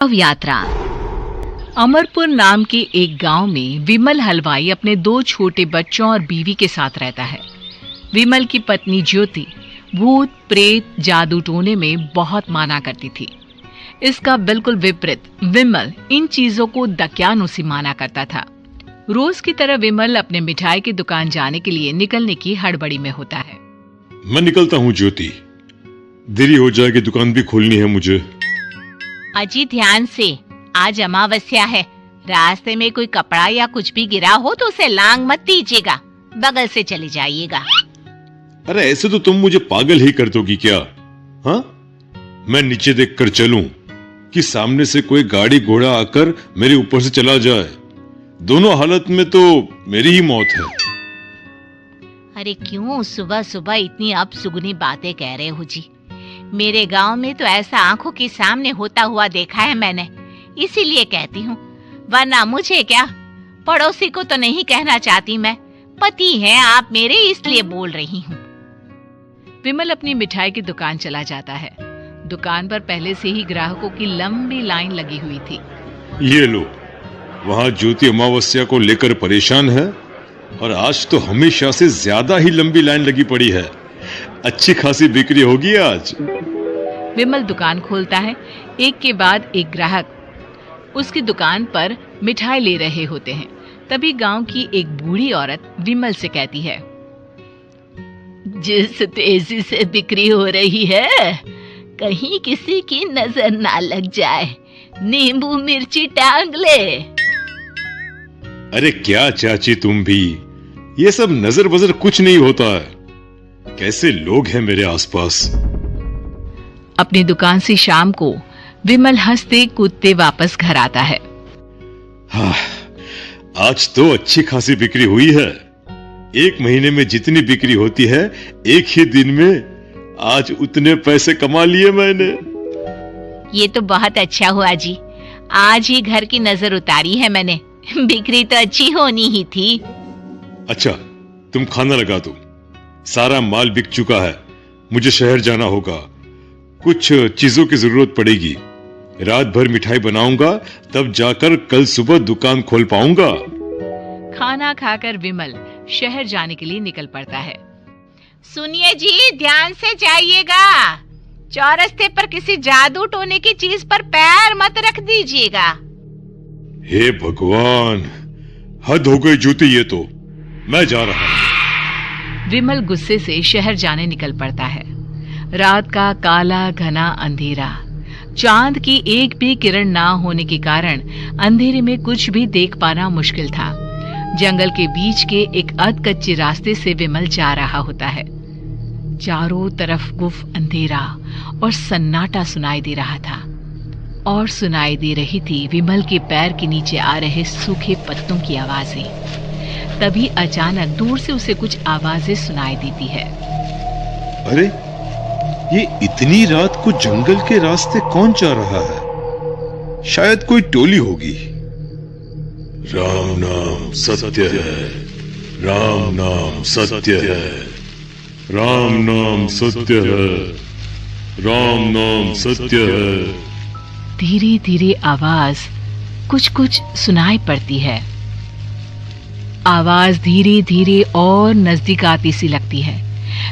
अब यात्रा। अमरपुर नाम के एक गांव में विमल हलवाई अपने 2 छोटे बच्चों और बीवी के साथ रहता है। विमल की पत्नी ज्योति भूत प्रेत जादू टोने में बहुत माना करती थी। इसका बिल्कुल विपरीत विमल इन चीजों को दकियानुसी माना करता था। रोज की तरह विमल अपने मिठाई की दुकान जाने के लिए निकलने की हड़बड़ी में होता है। मैं निकलता हूँ ज्योति, देरी हो जाएगी, दुकान भी खोलनी है मुझे। अजी ध्यान से, आज अमावस्या है। रास्ते में कोई कपड़ा या कुछ भी गिरा हो तो उसे लांग मत दीजिएगा, बगल से चले जाइएगा। अरे ऐसे तो तुम मुझे पागल ही कर दोगी क्या? हाँ, मैं नीचे देखकर चलूं कि सामने से कोई गाड़ी घोड़ा आकर मेरे ऊपर से चला जाए? दोनों हालत में तो मेरी ही मौत है। अरे क्यों सुबह सुबह इतनी अपसुगनी बातें कह रहे हो जी? मेरे गांव में तो ऐसा आंखों के सामने होता हुआ देखा है मैंने, इसीलिए कहती हूँ, वरना मुझे क्या, पड़ोसी को तो नहीं कहना चाहती मैं, पति हैं आप मेरे, इसलिए बोल रही हूँ। विमल अपनी मिठाई की दुकान चला जाता है। दुकान पर पहले से ही ग्राहकों की लंबी लाइन लगी हुई थी। ये लो, वहाँ ज्योति अमावस्या को लेकर परेशान है और आज तो हमेशा से ज्यादा ही लंबी लाइन लगी पड़ी है। अच्छी खासी बिक्री होगी आज। विमल दुकान खोलता है। एक के बाद एक ग्राहक उसकी दुकान पर मिठाई ले रहे होते हैं। तभी गांव की एक बूढ़ी औरत विमल से कहती है, जिस तेजी से बिक्री हो रही है, कहीं किसी की नजर ना लग जाए, नींबू मिर्ची टांग ले। अरे क्या चाची तुम भी, ये सब नजर बजर कुछ नहीं होता है। कैसे लोग हैं मेरे आसपास। अपनी दुकान से शाम को विमल हंसते कूदते वापस घर आता है। हाँ, आज तो अच्छी खासी बिक्री हुई है। 1 महीने में जितनी बिक्री होती है, एक ही दिन में आज उतने पैसे कमा लिए मैंने। ये तो बहुत अच्छा हुआ जी, आज ही घर की नजर उतारी है मैंने। बिक्री तो अच्छी होनी ही थी। अच्छा, तुम खाना लगा दो, सारा माल बिक चुका है। मुझे शहर जाना होगा, कुछ चीजों की जरूरत पड़ेगी। रात भर मिठाई बनाऊंगा, तब जाकर कल सुबह दुकान खोल पाऊंगा। खाना खाकर विमल शहर जाने के लिए निकल पड़ता है। सुनिए जी, ध्यान से जाइएगा, चौरस्ते पर किसी जादू टोने की चीज पर पैर मत रख दीजिएगा। हे भगवान, हद हो गई ज्योति, ये तो मैं जा रहा हूं। विमल गुस्से से शहर जाने निकल पड़ता है। रात का काला घना अंधेरा, चांद की एक भी किरण ना होने के कारण अंधेरे में कुछ भी देख पाना मुश्किल था। जंगल के बीच के एक अधकच्चे रास्ते से विमल जा रहा होता है। चारों तरफ गुफ अंधेरा और सन्नाटा सुनाई दे रहा था, और सुनाई दे रही थी विमल के पैर के नीचे आ रहे सूखे पत्तों की आवाजें। तभी अचानक दूर से उसे कुछ आवाजें सुनाई देती है। अरे, ये इतनी रात को जंगल के रास्ते कौन जा रहा है? शायद कोई टोली होगी। राम नाम सत्य है, राम नाम सत्य है, राम नाम सत्य है, राम नाम सत्य है। धीरे धीरे आवाज कुछ कुछ सुनाई पड़ती है। आवाज धीरे धीरे और नजदीक आती सी लगती है।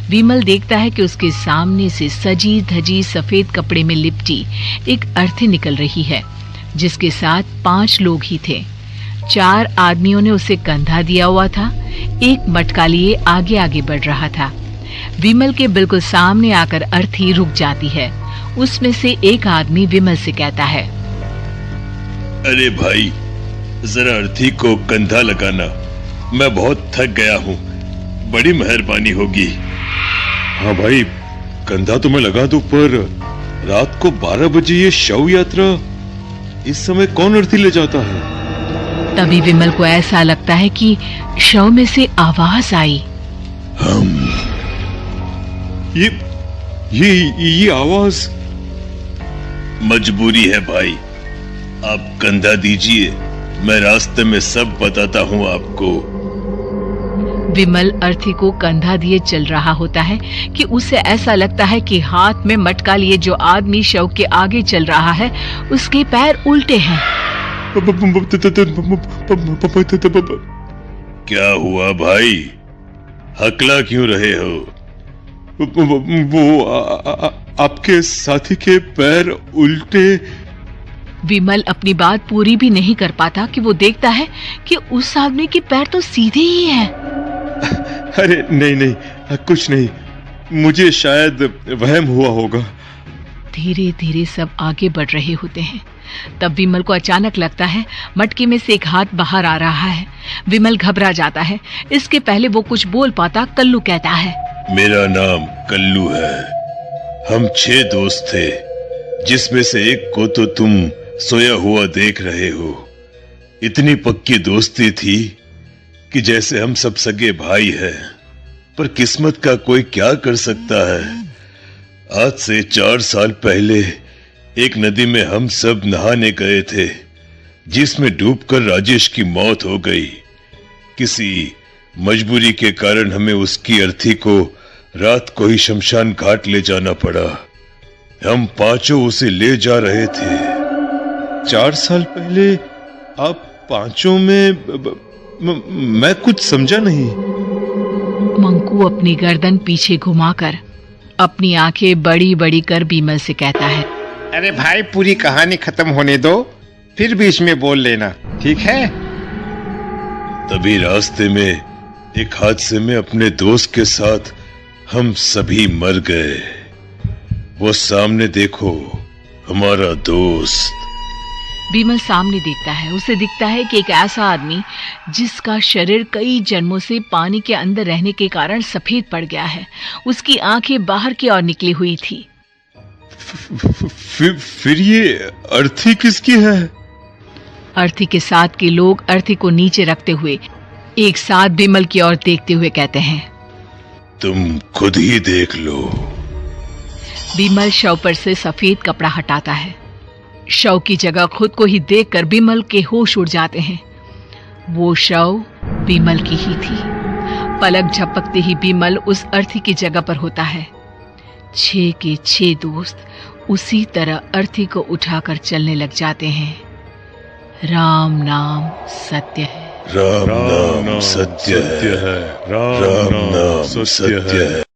विमल देखता है कि उसके सामने से सजी धजी सफेद कपड़े में लिपटी एक अर्थी निकल रही है, जिसके साथ 5 लोग ही थे। 4 आदमियों ने उसे कंधा दिया हुआ था, एक मटका लिए आगे आगे बढ़ रहा था। विमल के बिल्कुल सामने आकर अर्थी रुक जाती है। उसमें से एक आदमी विमल से कहता है, अरे भाई, जरा अर्थी को कंधा लगाना, मैं बहुत थक गया हूँ, बड़ी मेहरबानी होगी। हाँ भाई, कंधा तो मैं लगा दूं, पर रात को 12 बजे ये शव यात्रा, इस समय कौन अर्थी ले जाता है? तभी विमल को ऐसा लगता है कि शव में से आवाज आई, हम ये आवाज। मजबूरी है भाई, आप कंधा दीजिए, मैं रास्ते में सब बताता हूँ आपको। विमल अर्थी को कंधा दिए चल रहा होता है कि उसे ऐसा लगता है कि हाथ में मटका लिए जो आदमी शव के आगे चल रहा है उसके पैर उल्टे हैं। क्या हुआ भाई, हकला क्यों रहे हो? वो आपके साथी के पैर उल्टे। विमल अपनी बात पूरी भी नहीं कर पाता कि वो देखता है कि उस आदमी के पैर तो सीधे ही हैं। अरे नहीं, कुछ नहीं, मुझे शायद वहम हुआ होगा। धीरे धीरे सब आगे बढ़ रहे होते हैं। तब विमल को अचानक लगता है मटके में से एक हाथ बाहर आ रहा है। विमल घबरा जाता है। इसके पहले वो कुछ बोल पाता, कल्लू कहता है, मेरा नाम कल्लू है। हम 6 दोस्त थे, जिसमें से एक को तो तुम सोया हुआ देख रहे हो। इतनी पक्की दोस्ती थी कि जैसे हम सब सगे भाई हैं। पर किस्मत का कोई क्या कर सकता है। आज से 4 साल पहले एक नदी में हम सब नहाने गए थे, जिसमें डूबकर राजेश की मौत हो गई। किसी मजबूरी के कारण हमें उसकी अर्थी को रात को ही शमशान घाट ले जाना पड़ा। हम 5 उसे ले जा रहे थे। 4 साल पहले आप 5 में मैं कुछ समझा नहीं। मंकू अपनी गर्दन पीछे घुमाकर अपनी आंखें बड़ी बड़ी कर विमल से कहता है, अरे भाई, पूरी कहानी खत्म होने दो, फिर बीच में बोल लेना, ठीक है? तभी रास्ते में एक हादसे में अपने दोस्त के साथ हम सभी मर गए। वो सामने देखो, हमारा दोस्त। विमल सामने देखता है। उसे दिखता है कि एक ऐसा आदमी जिसका शरीर कई जन्मों से पानी के अंदर रहने के कारण सफेद पड़ गया है, उसकी आंखें बाहर की ओर निकली हुई थी। फिर ये अर्थी किसकी है? अर्थी के साथ के लोग अर्थी को नीचे रखते हुए एक साथ विमल की ओर देखते हुए कहते हैं, तुम खुद ही देख लो। विमल शव पर से सफेद कपड़ा हटाता है। शव की जगह खुद को ही देखकर विमल के होश उड़ जाते हैं। वो शव विमल की ही थी। पलक झपकते ही विमल उस अर्थी की जगह पर होता है। 6 के 6 दोस्त उसी तरह अर्थी को उठाकर चलने लग जाते हैं। राम नाम सत्य है। राम नाम सत्य है। राम नाम सत्य है।